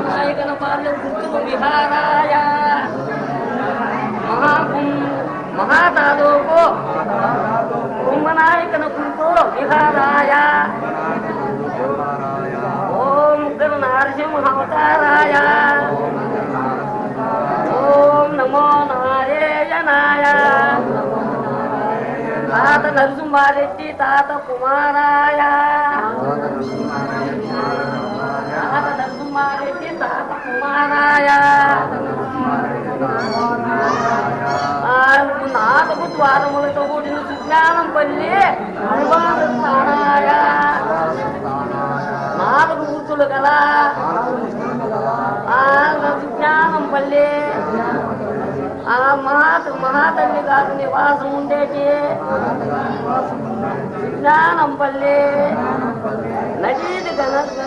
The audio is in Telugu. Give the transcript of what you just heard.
నాయకన పాలెం గుర్తులు విహారాయ మహాతాదోపు కుంభనాయకన గుర్తు విహారాయ ఓం గణ నరసింహావతారాయ ఓం నమో నారాయణాయ తాత నరసింహారెడ్డి తాత కుమారాయ తాత నరసింహారెడ్డి తాత కుమారాయ నాలుగు ద్వారములతో కూడిన సుజ్ఞానం పల్లి నాలుగు గుర్తులు గల సుజ్ఞానం పల్లి ఆ మహాతల్లి గారు నివాసం ఉండేటి సుజ్ఞానం పల్లి నదీది